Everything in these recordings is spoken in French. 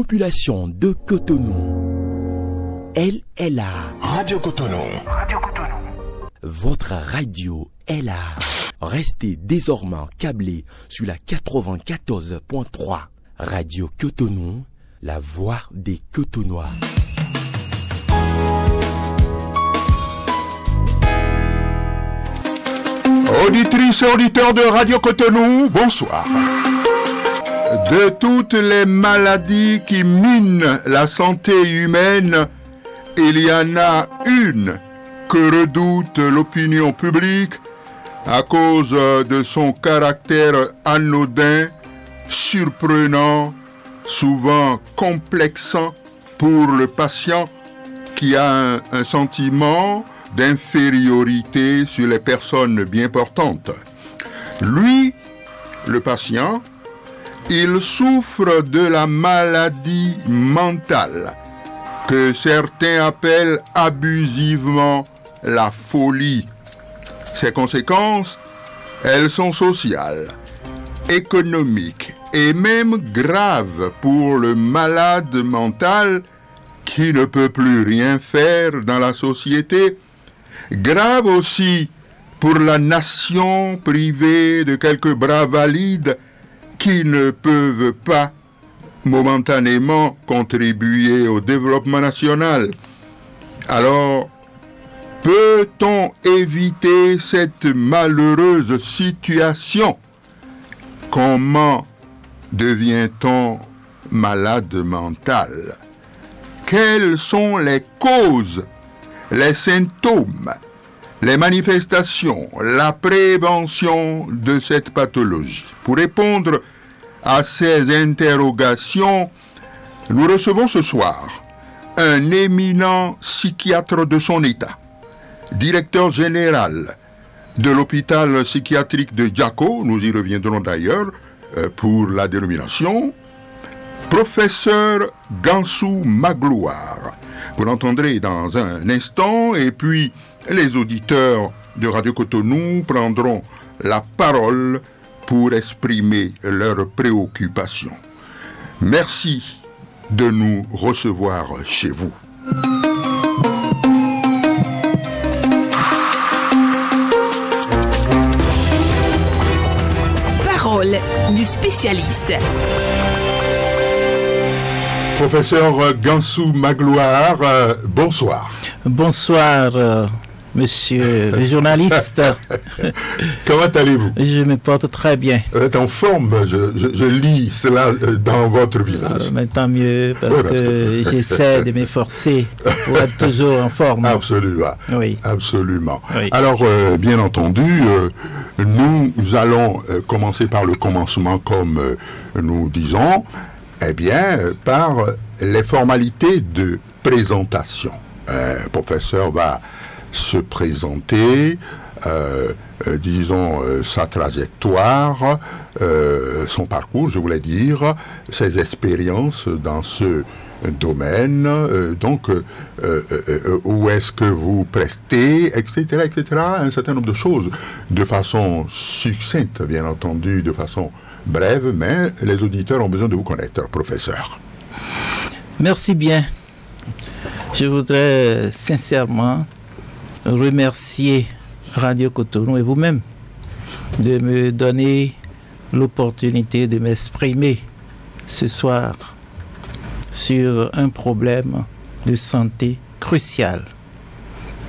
population de Cotonou, elle est là. Radio Cotonou. Radio Cotonou. Votre radio est là. Restez désormais câblés sur la 94.3. Radio Cotonou, la voix des Cotonois. Auditrices et auditeurs de Radio Cotonou, bonsoir. De toutes les maladies qui minent la santé humaine, il y en a une que redoute l'opinion publique à cause de son caractère anodin, surprenant, souvent complexant pour le patient qui a un sentiment d'infériorité sur les personnes bien portantes. Lui, le patient, il souffre de la maladie mentale, que certains appellent abusivement la folie. Ses conséquences, elles sont sociales, économiques et même graves pour le malade mental qui ne peut plus rien faire dans la société, graves aussi pour la nation privée de quelques bras valides qui ne peuvent pas momentanément contribuer au développement national. Alors, peut-on éviter cette malheureuse situation? Comment devient-on malade mental? Quelles sont les causes, les symptômes, les manifestations, la prévention de cette pathologie? Pour répondre à ces interrogations, nous recevons ce soir un éminent psychiatre de son état, directeur général de l'hôpital psychiatrique de Djako, nous y reviendrons d'ailleurs pour la dénomination, professeur Gansou Magloire. Vous l'entendrez dans un instant, et puis les auditeurs de Radio Cotonou prendront la parole pour exprimer leurs préoccupations. Merci de nous recevoir chez vous. Parole du spécialiste. Professeur Gansou Magloire, bonsoir. Bonsoir, monsieur le journaliste. Comment allez-vous? Je me porte très bien. Vous êtes en forme, je lis cela dans votre visage. Mais tant mieux, parce que j'essaie de m'efforcer pour être toujours en forme. Absolument. Oui. Absolument. Oui. Alors, bien entendu, nous allons commencer par le commencement, comme nous disons, eh bien, par les formalités de présentation. Le professeur va se présenter, disons, sa trajectoire, son parcours, je voulais dire, ses expériences dans ce domaine, donc où est-ce que vous prestez, etc., un certain nombre de choses, de façon succincte, bien entendu, de façon brève, mais les auditeurs ont besoin de vous connaître, professeur. Merci bien. Je voudrais sincèrement remercier Radio Cotonou et vous-même de me donner l'opportunité de m'exprimer ce soir sur un problème de santé crucial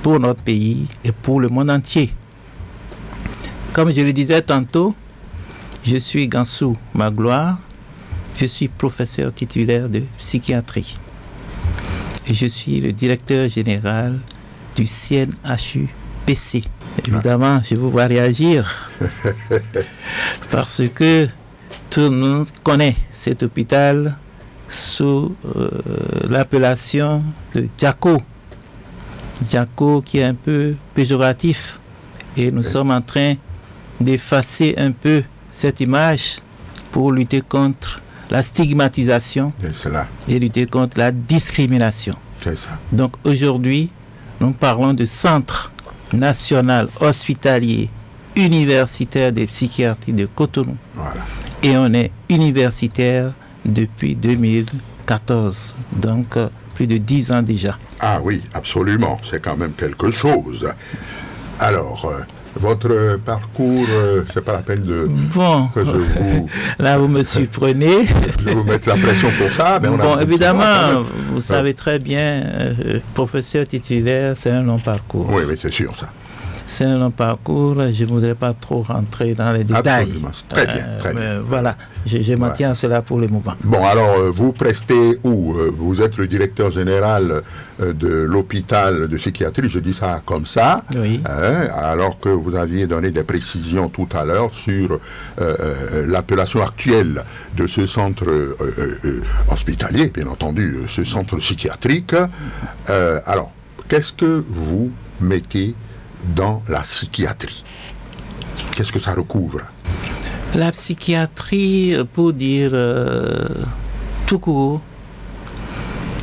pour notre pays et pour le monde entier. Comme je le disais tantôt, je suis Gansou Magloire, je suis professeur titulaire de psychiatrie et je suis le directeur général du CNHU-PC. Évidemment, je vous vois réagir parce que tout le monde connaît cet hôpital sous l'appellation de Djako. Djako qui est un peu péjoratif et nous sommes en train d'effacer un peu cette image pour lutter contre la stigmatisation et lutter contre la discrimination. C'est ça. Donc aujourd'hui, nous parlons de Centre national hospitalier universitaire de psychiatrie de Cotonou. Voilà. Et on est universitaire depuis 2000 1994, donc plus de 10 ans déjà. Ah oui, absolument, c'est quand même quelque chose. Alors, votre parcours, c'est pas la peine de Bon, que je vous... là vous me surprenez. Je vais vous mettre la pression pour ça. Mais on Bon, a évidemment, vous savez très bien, professeur titulaire, c'est un long parcours. Oui, oui, c'est sûr ça. C'est un long parcours, je ne voudrais pas trop rentrer dans les détails. Absolument, très bien, très bien. Voilà, je m'en tiens à cela pour le moment. Bon, alors, vous prestez où? Vous êtes le directeur général de l'hôpital de psychiatrie, je dis ça comme ça, Oui. Alors que vous aviez donné des précisions tout à l'heure sur l'appellation actuelle de ce centre hospitalier, bien entendu, ce centre psychiatrique. Alors, qu'est-ce que vous mettez dans la psychiatrie? Qu'est-ce que ça recouvre? La psychiatrie, pour dire tout court,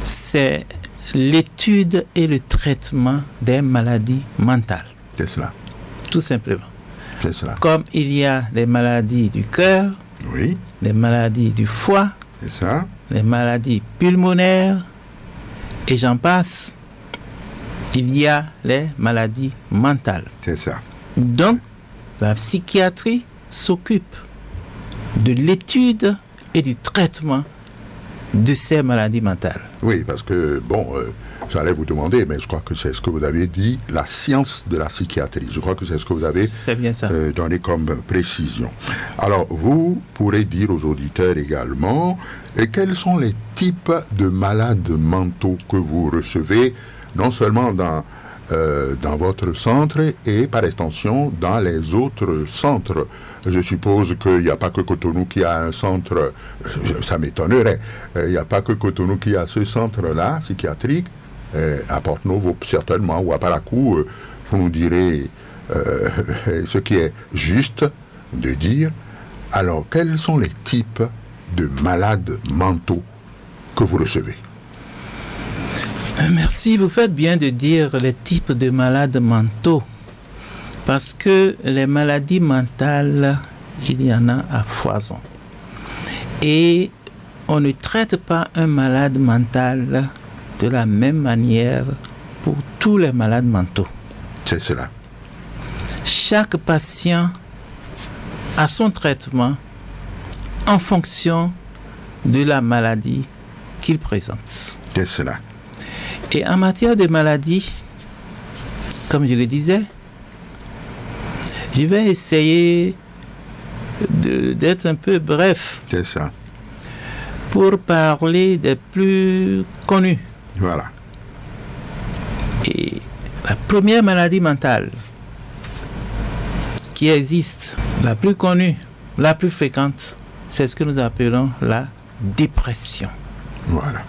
c'est l'étude et le traitement des maladies mentales. C'est cela. Tout simplement. C'est cela. Comme il y a des maladies du cœur, Oui, des maladies du foie, c'est ça. les maladies pulmonaires, et j'en passe, il y a les maladies mentales. C'est ça. Donc, la psychiatrie s'occupe de l'étude et du traitement de ces maladies mentales. Oui, parce que, bon, j'allais vous demander, mais je crois que c'est ce que vous avez dit, la science de la psychiatrie. Je crois que c'est ce que vous avez C'est bien ça. donné comme précision. Alors, vous pourrez dire aux auditeurs également, quels sont les types de malades mentaux que vous recevez, non seulement dans votre centre et par extension dans les autres centres. Je suppose qu'il n'y a pas que Cotonou qui a un centre, ça m'étonnerait, il n'y a pas que Cotonou qui a ce centre-là, psychiatrique, à Porto-Novo certainement, ou à Paracou, vous nous direz ce qui est juste de dire. Alors, quels sont les types de malades mentaux que vous recevez? Merci, vous faites bien de dire les types de malades mentaux, parce que les maladies mentales, il y en a à foison. Et on ne traite pas un malade mental de la même manière pour tous les malades mentaux. C'est cela. Chaque patient a son traitement en fonction de la maladie qu'il présente. C'est cela. Et en matière de maladies, comme je le disais, je vais essayer d'être un peu bref C'est ça. pour parler des plus connus. Voilà. Et la première maladie mentale qui existe, la plus connue, la plus fréquente, c'est ce que nous appelons la dépression. Voilà.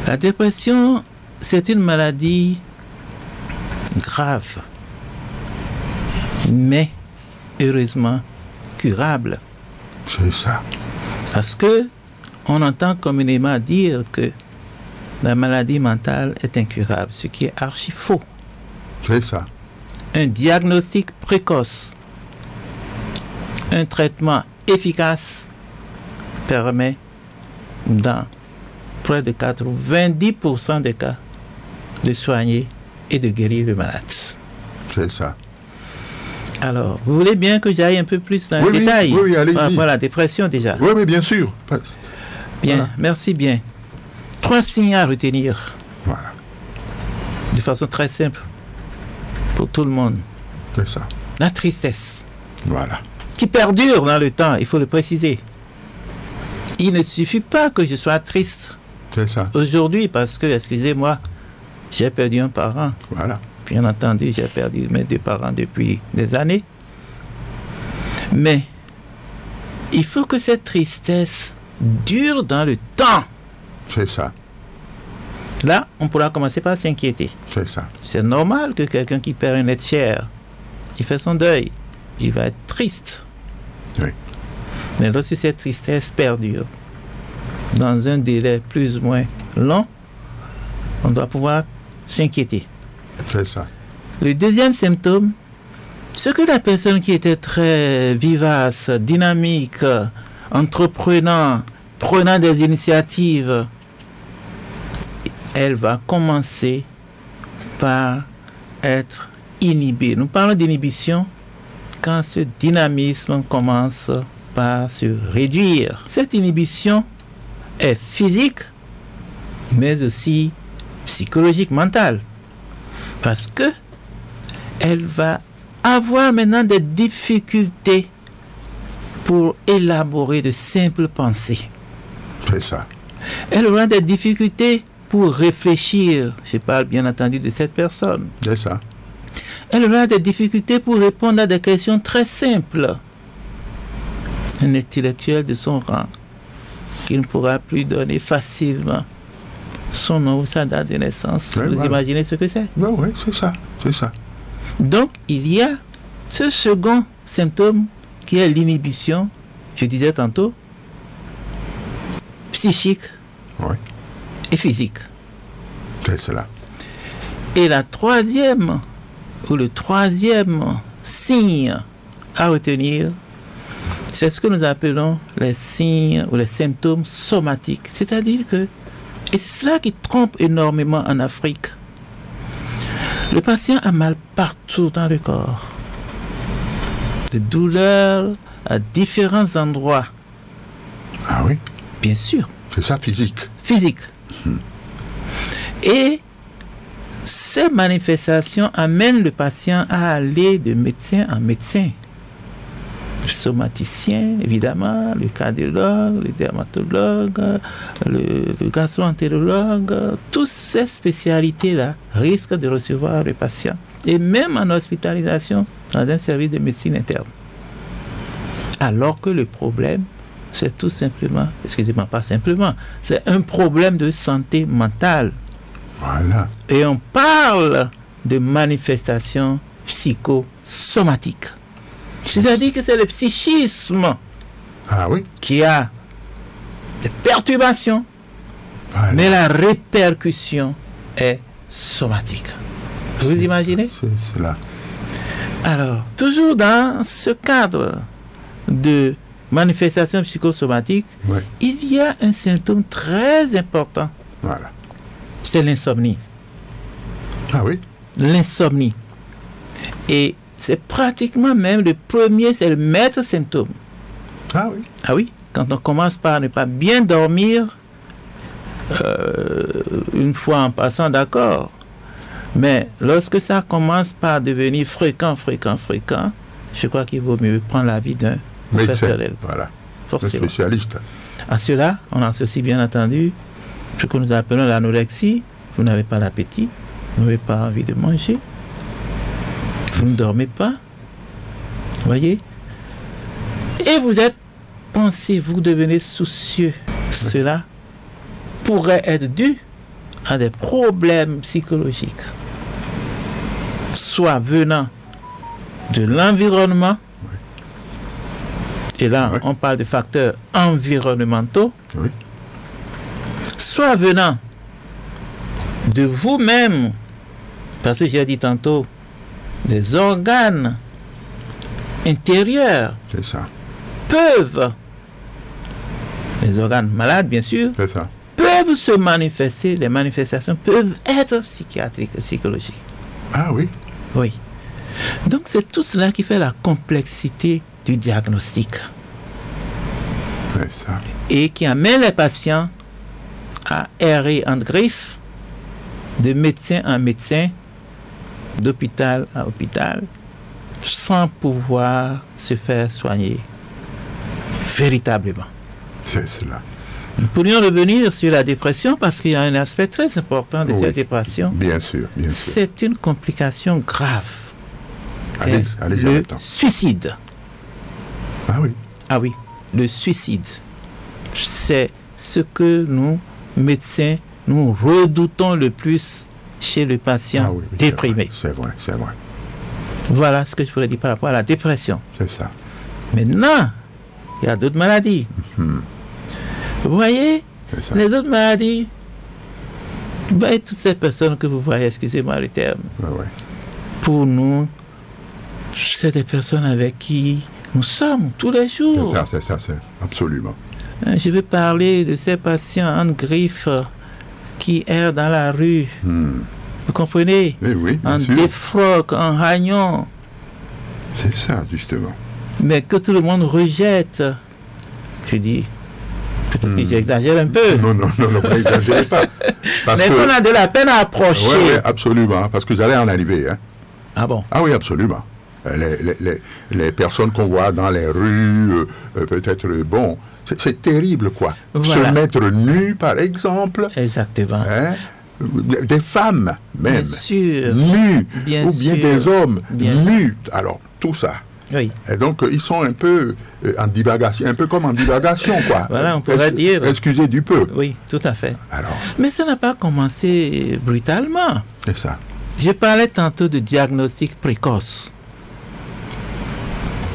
La dépression, c'est une maladie grave, mais heureusement curable. C'est ça. Parce que on entend communément dire que la maladie mentale est incurable, ce qui est archi faux. C'est ça. Un diagnostic précoce, un traitement efficace permet dans près de 90% des cas de soigner et de guérir le malade. C'est ça. Alors, vous voulez bien que j'aille un peu plus dans le détail? Oui, allez-y. Par rapport à la dépression déjà. Oui, oui, bien sûr. Bien, Voilà. merci bien. 3 signes à retenir Voilà. de façon très simple pour tout le monde. C'est ça. La tristesse, Voilà. qui perdure dans le temps, il faut le préciser. Il ne suffit pas que je sois triste C'est ça. aujourd'hui parce que, excusez-moi, j'ai perdu un parent. Voilà. Bien entendu, j'ai perdu mes 2 parents depuis des années. Mais il faut que cette tristesse dure dans le temps. C'est ça. Là, on pourra commencer par s'inquiéter. C'est ça. C'est normal que quelqu'un qui perd un être cher, il fait son deuil, il va être triste. Oui. Mais lorsque cette tristesse perdure, dans un délai plus ou moins long, on doit pouvoir s'inquiéter. C'est ça. Le deuxième symptôme, c'est que la personne qui était très vivace, dynamique, entreprenant, prenant des initiatives, elle va commencer par être inhibée. Nous parlons d'inhibition quand ce dynamisme commence par se réduire. Cette inhibition est physique, mais aussi psychologique, mentale. Parce que elle va avoir maintenant des difficultés pour élaborer de simples pensées. C'est ça. Elle aura des difficultés pour réfléchir. Je parle bien entendu de cette personne. C'est ça. Elle aura des difficultés pour répondre à des questions très simples. Un intellectuel de son rang qui ne pourra plus donner facilement son nom ou sa date de naissance. Ouais, vous voilà. imaginez ce que c'est? Oui, c'est ça. C'est ça. Donc, il y a ce second symptôme qui est l'inhibition, je disais tantôt, psychique Oui. et physique. C'est cela. Et la troisième, ou le troisième signe à retenir, c'est ce que nous appelons les signes ou les symptômes somatiques. C'est-à-dire que, et c'est cela qui trompe énormément en Afrique, le patient a mal partout dans le corps. Des douleurs à différents endroits. Ah oui. Bien sûr. C'est ça, physique. Physique. Et ces manifestations amènent le patient à aller de médecin en médecin. Le somaticien, évidemment, le cardiologue, le dermatologue, le gastro-entérologue, toutes ces spécialités-là risquent de recevoir le patient. Et même en hospitalisation, dans un service de médecine interne. Alors que le problème, c'est tout simplement, excusez-moi, pas simplement, c'est un problème de santé mentale. Voilà. Et on parle de manifestations psychosomatiques. C'est-à-dire que c'est le psychisme Ah oui. qui a des perturbations, Voilà. mais la répercussion est somatique. Vous imaginez? C'est là. Alors, toujours dans ce cadre de manifestations psychosomatiques, Ouais. il y a un symptôme très important, Voilà. c'est l'insomnie. Ah oui. L'insomnie. Et c'est pratiquement même le premier, c'est le maître symptôme. Ah oui. Ah oui, quand on commence par ne pas bien dormir, une fois en passant, d'accord. Mais lorsque ça commence par devenir fréquent, je crois qu'il vaut mieux prendre l'avis d'un Médecin. professionnel. Voilà. Un Forcément. spécialiste. À cela, on associe bien entendu ce que nous appelons l'anorexie. Vous n'avez pas l'appétit, vous n'avez pas envie de manger, vous ne dormez pas, voyez. Et vous êtes, pensez-vous, devenez soucieux. Cela pourrait être dû à des problèmes psychologiques, soit venant de l'environnement, et là Ouais. on parle de facteurs environnementaux, Oui. soit venant de vous-même, parce que j'ai dit tantôt, des organes intérieurs C'est ça. peuvent, les organes malades bien sûr, C'est ça. peuvent se manifester, les manifestations peuvent être psychiatriques, psychologiques. Ah oui. Oui. Donc c'est tout cela qui fait la complexité du diagnostic C'est ça. et qui amène les patients à errer en griffe, de médecin en médecin, d'hôpital à hôpital, sans pouvoir se faire soigner véritablement. C'est cela. Nous pourrions revenir sur la dépression parce qu'il y a un aspect très important de Oui. cette dépression. Bien sûr, bien sûr. C'est une complication grave. Allez, allez, Le j'arrête. suicide. Ah oui. Ah oui, le suicide. C'est ce que nous, médecins, nous redoutons le plus chez le patient Ah oui, oui, déprimé. C'est vrai, c'est vrai. Voilà ce que je pourrais dire par rapport à la dépression. C'est ça. Maintenant, il y a d'autres maladies. Vous voyez, C'est ça. les autres maladies, vous voyez toutes ces personnes que vous voyez, excusez-moi le terme, Ouais, ouais. pour nous, c'est des personnes avec qui nous sommes tous les jours. C'est ça, c'est absolument. Je veux parler de ces patients en griffe qui errent dans la rue. Vous comprenez? Oui, en défroque, en ragnon. C'est ça, justement. Mais que tout le monde rejette. Je dis, peut-être que j'exagère un peu. Non, n'exagérez pas. Mais qu'on a de la peine à approcher. Oui, absolument, parce que j'allais en arriver. Hein. Ah bon? Ah oui, absolument. Les personnes qu'on voit dans les rues, peut-être, bon, c'est terrible, quoi. Voilà. Se mettre nu, par exemple. Exactement. Hein, des femmes, même. Bien sûr. Nues. Bien ou bien sûr. des hommes Bien nus. Alors, tout ça. Oui. Et donc, ils sont un peu en divagation, un peu comme en divagation, quoi. Voilà, on pourrait dire. Excusez du peu. Oui, tout à fait. Alors. Mais ça n'a pas commencé brutalement. C'est ça. Je parlais tantôt de diagnostic précoce.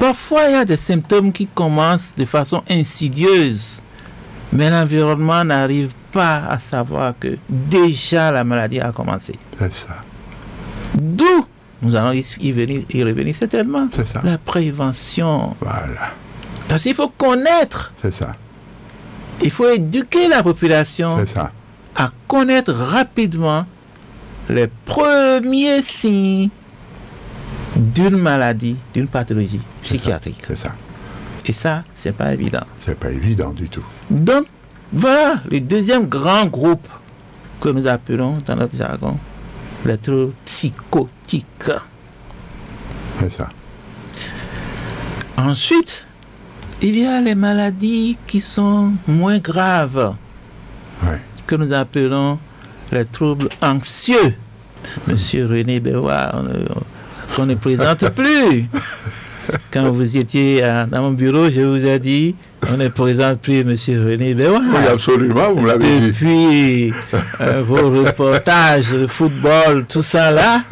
Parfois, il y a des symptômes qui commencent de façon insidieuse, mais l'environnement n'arrive pas à savoir que déjà la maladie a commencé. C'est ça. D'où nous allons y revenir certainement. C'est ça. La prévention. Voilà. Parce qu'il faut connaître. C'est ça. Il faut éduquer la population C'est ça. à connaître rapidement les premiers signes d'une maladie, d'une pathologie psychiatrique. C'est ça. Et ça, c'est pas évident. C'est pas évident du tout. Donc, voilà le deuxième grand groupe que nous appelons dans notre jargon les troubles psychotiques. C'est ça. Ensuite, il y a les maladies qui sont moins graves, Ouais. que nous appelons les troubles anxieux. Monsieur René Béouard, qu'on ne présente plus. Quand vous étiez dans mon bureau, je vous ai dit, on ne présente plus Monsieur René Béouard. Oui, absolument, vous me l'avez dit. Depuis vos reportages de football, tout ça là.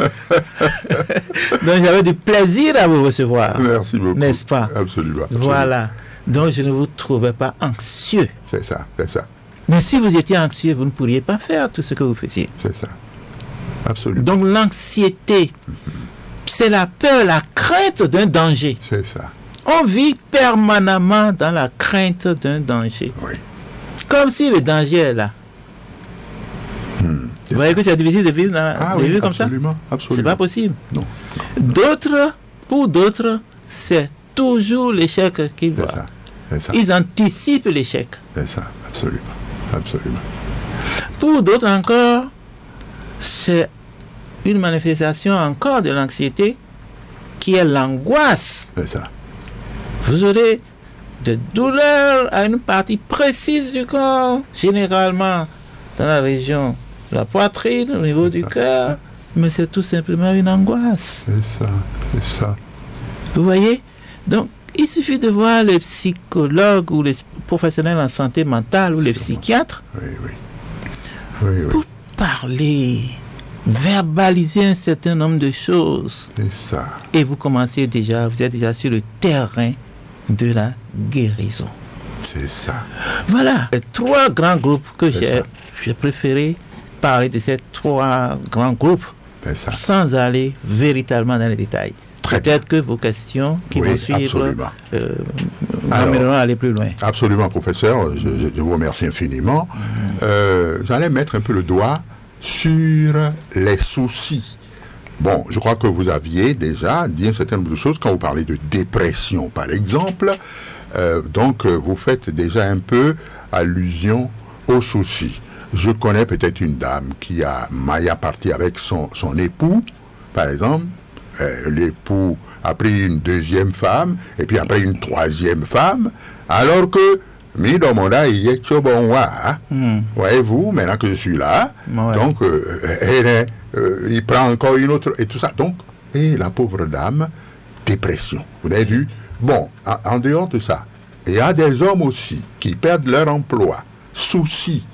Donc j'avais du plaisir à vous recevoir. Merci beaucoup. N'est-ce pas? Absolument. Voilà. Donc je ne vous trouvais pas anxieux. C'est ça, c'est ça. Mais si vous étiez anxieux, vous ne pourriez pas faire tout ce que vous faisiez. C'est ça. Absolument. Donc l'anxiété, c'est la peur, la crainte d'un danger. C'est ça. On vit permanemment dans la crainte d'un danger. Oui. Comme si le danger est là. Vous voyez que c'est difficile de vivre, comme ça? Absolument. C'est pas possible. Non. Pour d'autres, c'est toujours l'échec qu'ils C'est voient. ça. C'est ça. Ils anticipent l'échec. C'est ça. Absolument. Absolument. Pour d'autres encore, c'est une manifestation encore de l'anxiété qui est l'angoisse. C'est ça. Vous aurez des douleurs à une partie précise du corps, généralement dans la région de la poitrine, au niveau du cœur, mais c'est tout simplement une angoisse. C'est ça. C'est ça. Vous voyez? Donc, il suffit de voir les psychologues ou les professionnels en santé mentale ou les psychiatres Oui, oui. Oui, oui. pour parler, verbaliser un certain nombre de choses. C'est ça. Et vous commencez déjà, vous êtes déjà sur le terrain de la guérison. C'est ça. Voilà les trois grands groupes que C'est ça. j'ai préféré parler de ces trois grands groupes C'est ça. sans aller véritablement dans les détails. Très Peut-être que vos questions qui Oui, vont suivre absolument. m'amèneront à aller plus loin. Absolument, professeur. Je vous remercie infiniment. J'allais mettre un peu le doigt sur les soucis. Bon, je crois que vous aviez déjà dit un certain nombre de choses quand vous parlez de dépression, par exemple. Donc, vous faites déjà un peu allusion aux soucis. Je connais peut-être une dame qui a maille à partir avec son époux, par exemple. L'époux a pris une deuxième femme, et puis après une troisième femme, alors que voyez-vous, maintenant que je suis là, Ouais. donc il prend encore une autre, et tout ça. Donc, et la pauvre dame, dépression. Vous avez vu? Bon, en dehors de ça, il y a des hommes aussi qui perdent leur emploi, soucis.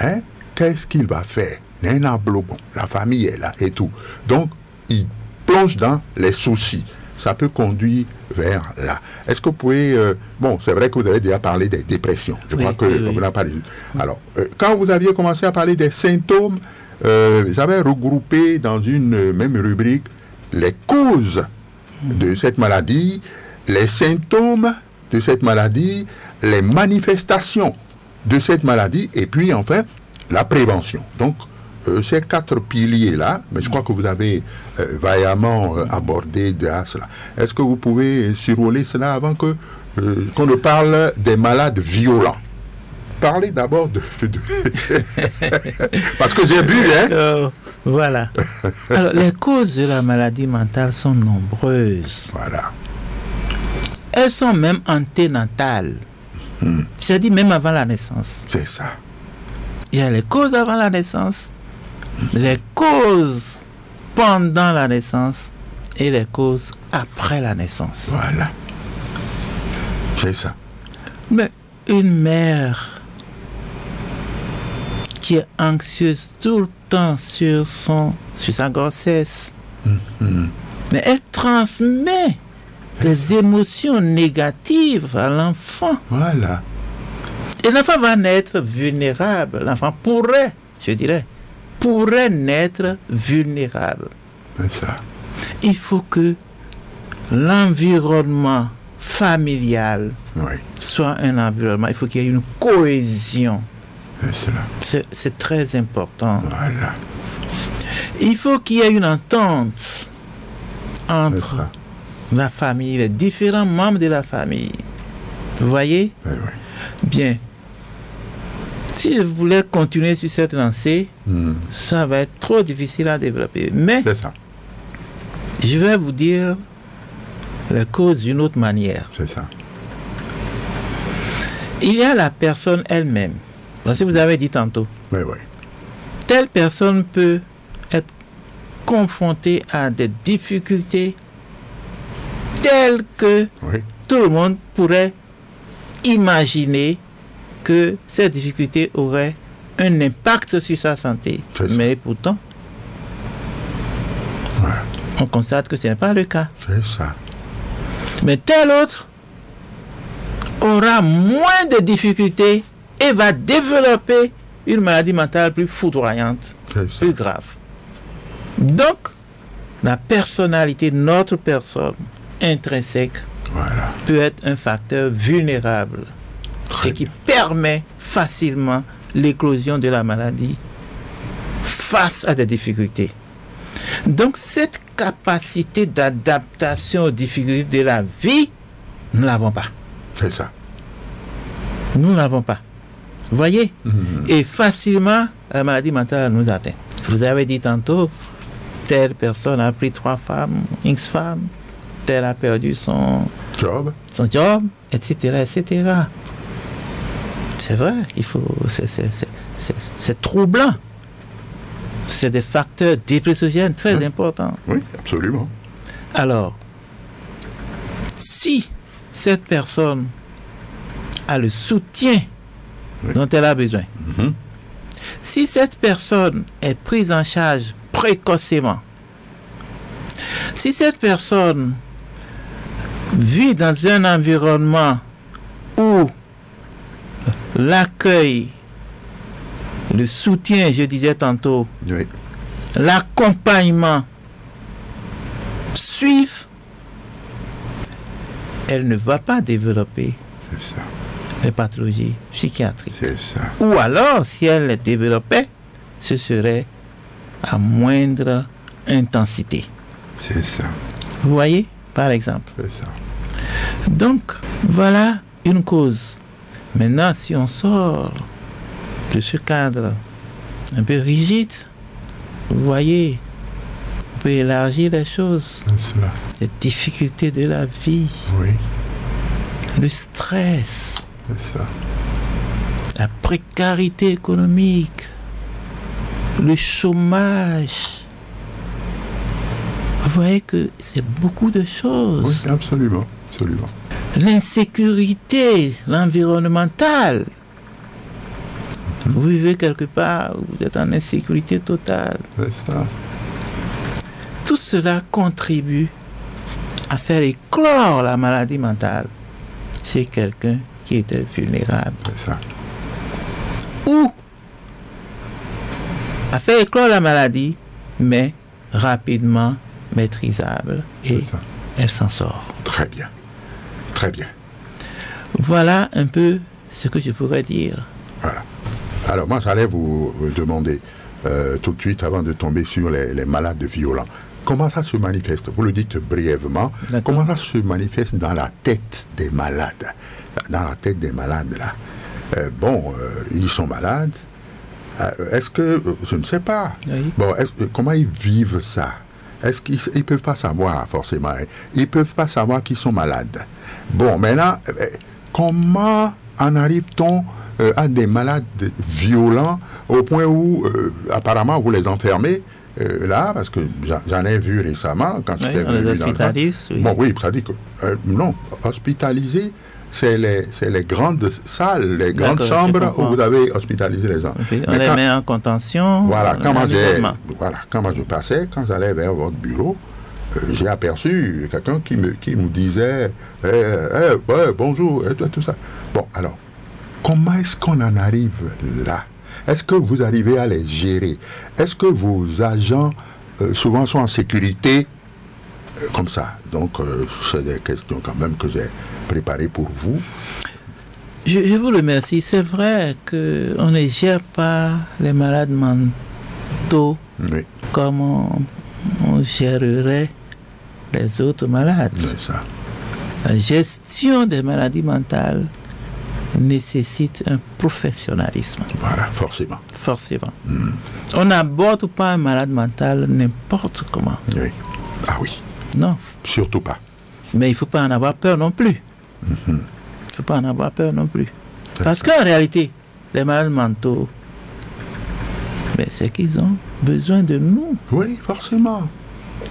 Hein? Qu'est-ce qu'il va faire? Bon, la famille est là et tout. Donc, il plonge dans les soucis. Ça peut conduire vers là. Est-ce que vous pouvez... bon, c'est vrai que vous avez déjà parlé des dépressions. Je crois que vous n'avez pas... Alors, quand vous aviez commencé à parler des symptômes, j'avais regroupé dans une même rubrique les causes de cette maladie, les symptômes de cette maladie, les manifestations de cette maladie, et puis enfin, la prévention. Donc, ces 4 piliers-là, mais je crois que vous avez vaillamment abordé de cela. Est-ce que vous pouvez survoler cela avant que qu'on ne parle des malades violents? Parlez d'abord de... Parce que j'ai vu, hein. Voilà. Alors, les causes de la maladie mentale sont nombreuses. Voilà. Elles sont même anténatales. C'est-à-dire même avant la naissance. C'est ça. Il y a les causes avant la naissance, les causes pendant la naissance et les causes après la naissance. Voilà. C'est ça. Mais une mère qui est anxieuse tout le temps sur sa grossesse, mais elle transmet des émotions négatives à l'enfant. Voilà. Et l'enfant va naître vulnérable. L'enfant pourrait naître vulnérable. C'est ça. Il faut que l'environnement familial soit un environnement. Il faut qu'il y ait une cohésion. C'est très important. Voilà. Il faut qu'il y ait une entente entre la famille, les différents membres de la famille. Vous voyez? Oui. Bien. Si je voulais continuer sur cette lancée, ça va être trop difficile à développer. Mais je vais vous dire les causes d'une autre manière. C'est ça. Il y a la personne elle-même. Parce que vous avez dit tantôt. Oui. Telle personne peut être confrontée à des difficultés telles que tout le monde pourrait imaginer que ces difficultés auraient un impact sur sa santé. Mais pourtant, on constate que ce n'est pas le cas. C'est ça. Mais tel autre aura moins de difficultés et va développer une maladie mentale plus foudroyante, plus grave. Donc, la personnalité de notre personne intrinsèque peut être un facteur vulnérable et qui permet facilement l'éclosion de la maladie face à des difficultés. Donc, cette capacité d'adaptation aux difficultés de la vie, nous ne l'avons pas. C'est ça. Nous ne l'avons pas. Vous voyez? Et facilement, la maladie mentale nous atteint. Vous avez dit tantôt, telle personne a pris 3 femmes, X femmes, telle a perdu son job, etc., etc. C'est vrai, c'est troublant. C'est des facteurs dépressogènes très importants. Oui, absolument. Alors, si cette personne a le soutien dont elle a besoin, si cette personne est prise en charge précocement, si cette personne vit dans un environnement où l'accueil, le soutien, je disais tantôt, l'accompagnement suivent, elle ne va pas développer des pathologies psychiatriques. C'est ça. Ou alors, si elle les développait, ce serait à moindre intensité. C'est ça. Vous voyez, par exemple. C'est ça. Donc, voilà une cause. Maintenant, si on sort de ce cadre un peu rigide, vous voyez, on peut élargir les choses. Les difficultés de la vie. Le stress. La précarité économique. Le chômage. Vous voyez que c'est beaucoup de choses. Oui, absolument. Absolument. L'insécurité, l'environnemental. Vous vivez quelque part, vous êtes en insécurité totale. C'est ça. Tout cela contribue à faire éclore la maladie mentale chez quelqu'un qui était vulnérable. C'est ça. Ou à faire éclore la maladie, mais rapidement maîtrisable. Et elle s'en sort. Très bien. Très bien. Voilà un peu ce que je pourrais dire. Voilà. Alors, moi, j'allais vous demander, tout de suite, avant de tomber sur les malades violents, comment ça se manifeste? Vous le dites brièvement. Comment ça se manifeste dans la tête des malades? Dans la tête des malades, là. Ils sont malades. Est-ce que... je ne sais pas. Oui. Bon, comment ils vivent ça? Est-ce qu'ils ne peuvent pas savoir, forcément? Ils ne peuvent pas savoir qu'ils sont malades. Bon, maintenant, comment en arrive-t-on à des malades violents au point où, apparemment, vous les enfermez là, parce que j'en ai vu récemment, quand j'étais venu les hospitalise, oui. Bon, oui, ça dit que... non, hospitaliser... C'est les grandes salles, les grandes chambres où vous avez hospitalisé les gens. Okay. On les met en contention. Voilà, quand moi je passais, quand j'allais vers votre bureau, j'ai aperçu quelqu'un qui me disait bonjour, et tout ça. Bon, alors, comment est-ce qu'on en arrive là? Est-ce que vous arrivez à les gérer? Est-ce que vos agents souvent sont en sécurité comme ça? Donc, c'est des questions quand même que j'ai préparées pour vous. Je vous remercie. C'est vrai qu'on ne gère pas les malades mentaux comme on gérerait les autres malades. C'est ça. La gestion des maladies mentales nécessite un professionnalisme. Voilà, forcément. Forcément. On n'aborde pas un malade mental n'importe comment. Oui. Ah oui. Non. Surtout pas. Mais il ne faut pas en avoir peur non plus. Il ne faut pas en avoir peur non plus. Parce qu'en réalité, les malades mentaux, c'est qu'ils ont besoin de nous. Oui, forcément.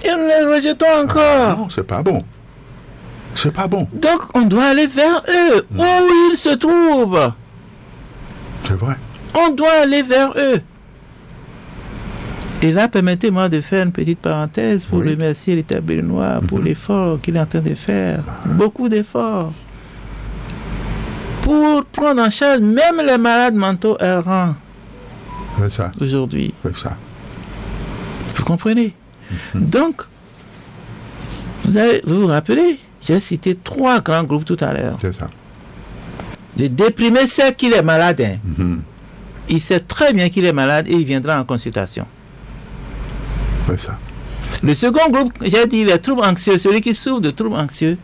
Et nous les rejetons encore. Non, c'est pas bon. C'est pas bon. Donc, on doit aller vers eux, où ils se trouvent. C'est vrai. On doit aller vers eux. Et là, permettez-moi de faire une petite parenthèse pour remercier l'État béninois pour l'effort qu'il est en train de faire. Beaucoup d'efforts. Pour prendre en charge même les malades mentaux errants. C'est ça. Aujourd'hui. C'est ça. Vous comprenez? Donc, vous vous rappelez, j'ai cité 3 grands groupes tout à l'heure. C'est ça. Le déprimé sait qu'il est malade. Il sait très bien qu'il est malade et il viendra en consultation. C'est ça. Le second groupe, j'ai dit les troubles anxieux, celui qui souffre de troubles anxieux,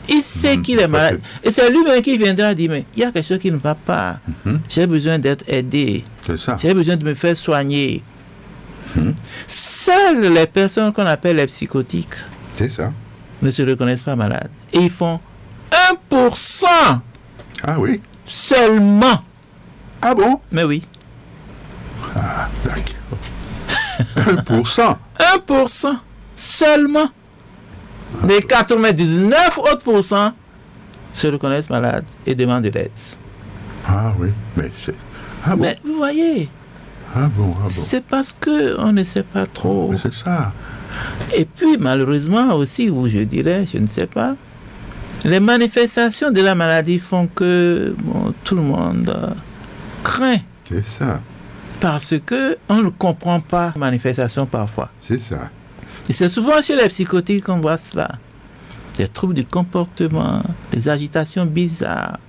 il sait qu'il est malade. Et c'est lui-même qui viendra dire, mais il y a quelque chose qui ne va pas. J'ai besoin d'être aidé. C'est ça. J'ai besoin de me faire soigner. Seules les personnes qu'on appelle les psychotiques ne se reconnaissent pas malades. Et ils font 1%. Ah oui. Seulement. Ah bon? Mais oui. Ah, d'accord. 1%. 1% seulement. Les 99 autres pourcents se reconnaissent malades et demandent de l'aide. Ah oui, mais c'est... Ah bon? Mais vous voyez, c'est parce qu'on ne sait pas trop. Mais c'est ça. Et puis malheureusement aussi, ou je dirais, je ne sais pas, les manifestations de la maladie font que tout le monde craint. C'est ça. Parce qu'on ne comprend pas la manifestation parfois. C'est ça. Et c'est souvent chez les psychotiques qu'on voit cela. Des troubles du comportement, des agitations bizarres,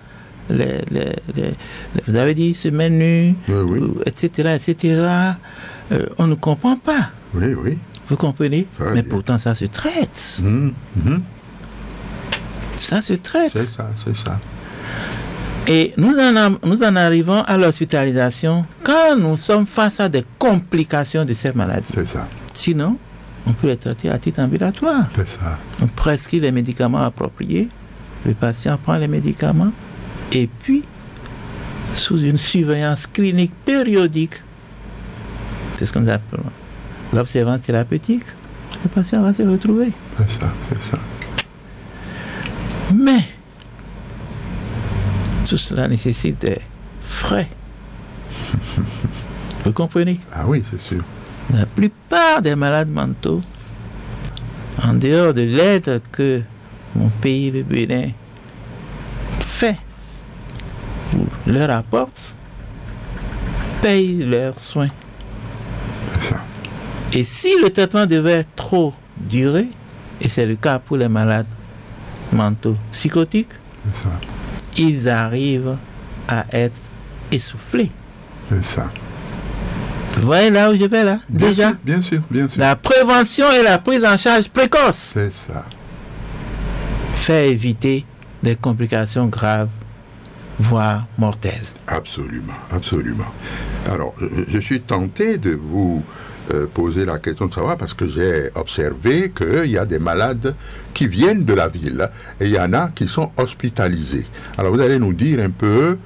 vous avez dit semaine nue, etc., etc. On ne comprend pas. Oui, oui. Vous comprenez? Mais pourtant, ça se traite. Ça se traite. C'est ça, c'est ça. Et nous en arrivons à l'hospitalisation quand nous sommes face à des complications de ces maladies. C'est ça. Sinon, on peut les traiter à titre ambulatoire. C'est ça. On prescrit les médicaments appropriés, le patient prend les médicaments, et puis, sous une surveillance clinique périodique, c'est ce qu'on appelle l'observance thérapeutique, le patient va se retrouver. C'est ça, c'est ça. Mais, tout cela nécessite des frais. Vous comprenez? Ah oui, c'est sûr. La plupart des malades mentaux, en dehors de l'aide que mon pays, le Bénin, fait ou leur apporte, payent leurs soins. C'est ça. Et si le traitement devait trop durer, et c'est le cas pour les malades mentaux psychotiques, c'est ça, ils arrivent à être essoufflés. C'est ça. Vous voyez là où je vais là? Déjà, Bien sûr. la prévention et la prise en charge précoce C'est ça. fait éviter des complications graves, voire mortelles. Absolument. Alors, je suis tenté de vous poser la question de savoir, parce que j'ai observé qu'il y a des malades qui viennent de la ville et il y en a qui sont hospitalisés. Alors, vous allez nous dire un peu,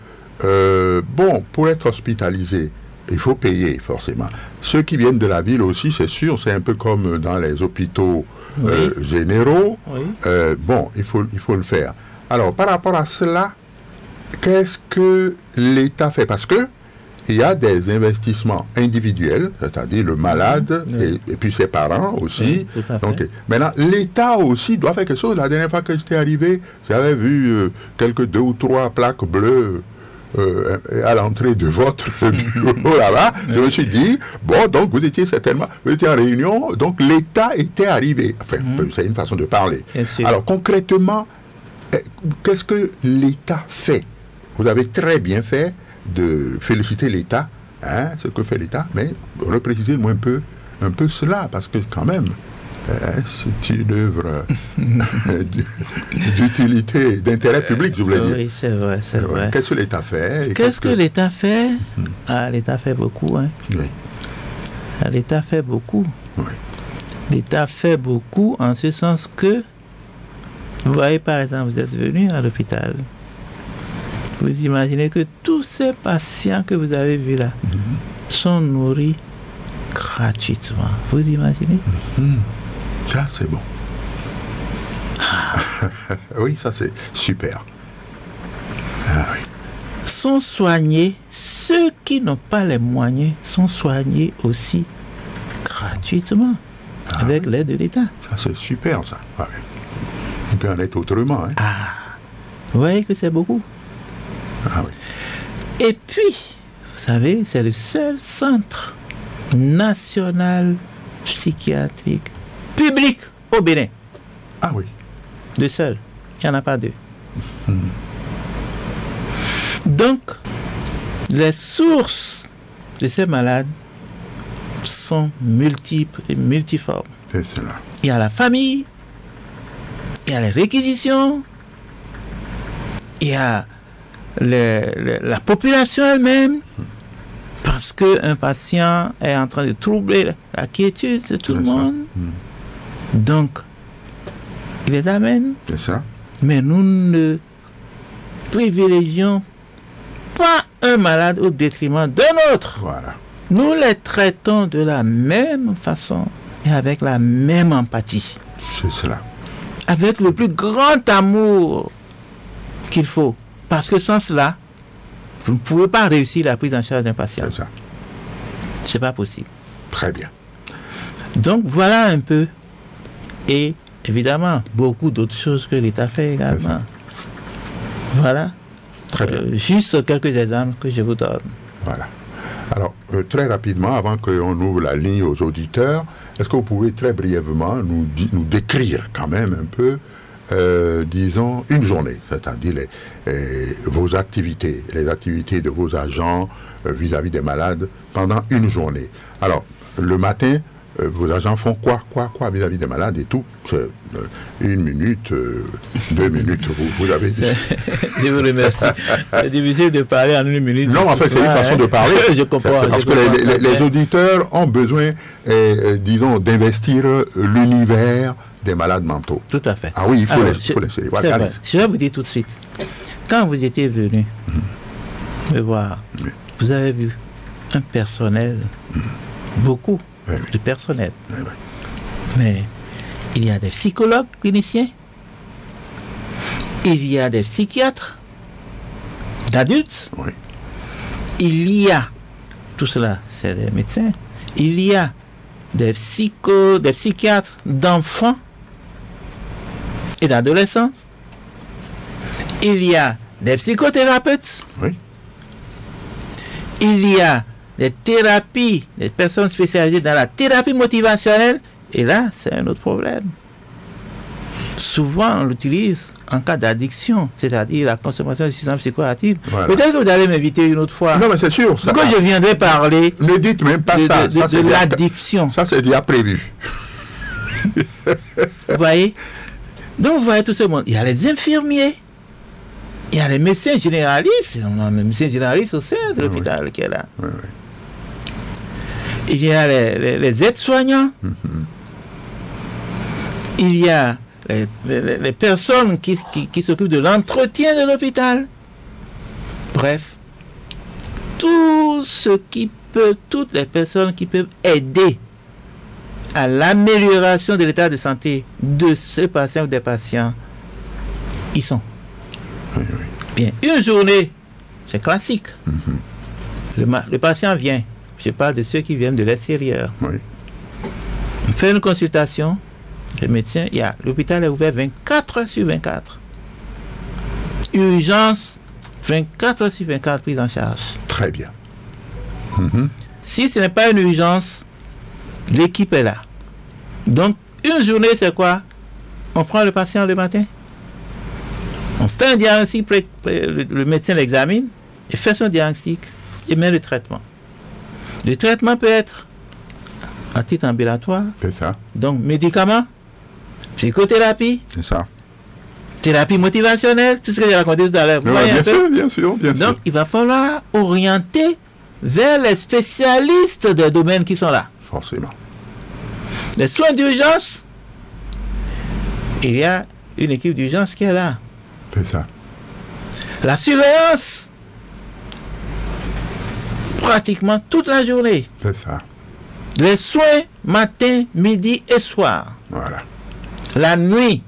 bon, pour être hospitalisé, il faut payer forcément. Ceux qui viennent de la ville aussi, c'est sûr, c'est un peu comme dans les hôpitaux généraux. Oui. Bon, il faut le faire. Alors, par rapport à cela, qu'est-ce que l'État fait? Parce que il y a des investissements individuels, c'est-à-dire le malade et puis ses parents aussi. Oui, tout à fait. Donc, maintenant, l'État aussi doit faire quelque chose. La dernière fois que j'étais arrivé, j'avais vu quelques 2 ou 3 plaques bleues à l'entrée de votre bureau là-bas. Je me suis dit, bon, donc vous étiez en réunion, donc l'État était arrivé. Enfin, c'est une façon de parler. Alors, concrètement, qu'est-ce que l'État fait? Vous avez très bien fait de féliciter l'État, hein, ce que fait l'État, mais reprécisez-moi un peu cela, parce que quand même, c'est une œuvre d'utilité, d'intérêt public, je voulais dire. Oui, c'est vrai. Qu'est-ce que l'État fait? Qu'est-ce que l'État fait? L'État fait beaucoup, hein. Oui. L'État fait beaucoup. Oui. L'État fait beaucoup en ce sens que, vous voyez par exemple, vous êtes venu à l'hôpital. Vous imaginez que tous ces patients que vous avez vus là sont nourris gratuitement. Vous imaginez? Ça, c'est bon. Oui, ça, c'est super. Oui. Sont soignés, ceux qui n'ont pas les moyens sont soignés aussi gratuitement avec l'aide de l'État. Ça, c'est super, ça. Ouais. Il peut en être autrement. Hein. Vous voyez que c'est beaucoup. Oui. Et puis, vous savez, c'est le seul centre national psychiatrique public au Bénin. Ah oui. Le seul. Il n'y en a pas deux. Donc, les sources de ces malades sont multiples et multiformes. C'est cela. Il y a la famille, il y a les réquisitions, il y a la population elle-même, parce qu'un patient est en train de troubler la quiétude de tout le monde. Donc, il les amène. C'est ça. Mais nous ne privilégions pas un malade au détriment d'un autre. Voilà. Nous les traitons de la même façon et avec la même empathie. C'est cela. Avec le plus grand amour qu'il faut. Parce que sans cela, vous ne pouvez pas réussir la prise en charge d'un patient. C'est ça. C'est pas possible. Très bien. Donc voilà un peu. Et évidemment, beaucoup d'autres choses que l'État fait également. Voilà. Très bien. Juste quelques exemples que je vous donne. Voilà. Alors, très rapidement, avant qu'on ouvre la ligne aux auditeurs, est-ce que vous pouvez très brièvement nous décrire quand même un peu, disons, une journée, c'est-à-dire vos activités, les activités de vos agents vis-à-vis des malades pendant une journée. Alors, le matin, vos agents font quoi vis-à-vis des malades et tout. C'est 1 minute, 2 minutes, vous avez dit. Je vous remercie. C'est difficile de parler en 1 minute. Non, en fait, c'est une façon de parler. Je comprends. Parce que les auditeurs ont besoin, disons, d'investir l'univers des malades mentaux. Tout à fait. Ah oui, il faut laisser. Voilà, c'est vrai. Je vais vous dire tout de suite. Quand vous étiez venu me voir, vous avez vu un personnel, beaucoup de personnel. Mais il y a des psychologues cliniciens, il y a des psychiatres d'adultes, il y a, tout cela c'est des médecins, il y a des psychiatres d'enfants et d'adolescents, il y a des psychothérapeutes, il y a des thérapies, des personnes spécialisées dans la thérapie motivationnelle, et là, c'est un autre problème. souvent on l'utilise en cas d'addiction, c'est-à-dire la consommation de substances psychoactives. Voilà. Peut-être que vous allez m'inviter une autre fois. Non, mais c'est sûr. Ça, Quand je viendrai parler ne dites même pas ça. Ça, de l'addiction. Ça, c'est déjà prévu. Vous voyez? Donc, vous voyez tout ce monde. Il y a les infirmiers, il y a les médecins généralistes, on a un médecin généraliste au sein de l'hôpital qui est là. Oui. Il y a les aides-soignants. Il y a les personnes qui s'occupent de l'entretien de l'hôpital. Bref, tout ce qui peut, toutes les personnes qui peuvent aider à l'amélioration de l'état de santé de ce patient ou des patients, ils sont. Bien, une journée, c'est classique. Le patient vient. Je parle de ceux qui viennent de l'extérieur. Oui. On fait une consultation. Le médecin, l'hôpital est ouvert 24 heures sur 24. Urgence, 24 heures sur 24 prise en charge. Très bien. Si ce n'est pas une urgence, l'équipe est là. Donc, une journée, c'est quoi? On prend le patient le matin. On fait un diagnostic, le médecin l'examine, il fait son diagnostic, il met le traitement. Le traitement peut être à titre ambulatoire. C'est ça. Donc, médicaments, psychothérapie, C'est ça. thérapie motivationnelle, tout ce que j'ai raconté tout à l'heure. Vous voyez un peu? Bien sûr. Donc, il va falloir orienter vers les spécialistes des domaines qui sont là. Forcément. Les soins d'urgence, il y a une équipe d'urgence qui est là. C'est ça. La surveillance, pratiquement toute la journée. C'est ça. Les soins, matin, midi et soir. Voilà. La nuit,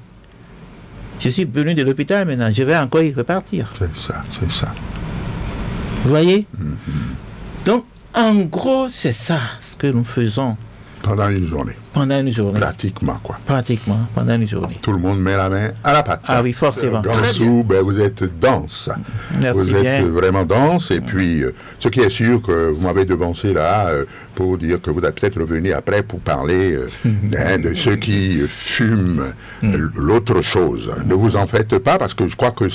je suis venu de l'hôpital maintenant, je vais encore y repartir. C'est ça. Vous voyez? Donc, en gros, c'est ça ce que nous faisons Pendant une journée. pendant une journée. Pratiquement, quoi. Pratiquement, pendant une journée. Tout le monde met la main à la pâte. Ah oui, forcément. Gansou, ben, vous êtes dense. Merci vous êtes bien. vraiment dense. Et puis, ce qui est sûr que vous m'avez devancé là, pour dire que vous allez peut-être revenir après pour parler de ceux qui fument l'autre chose. Ne vous en faites pas, parce que je crois que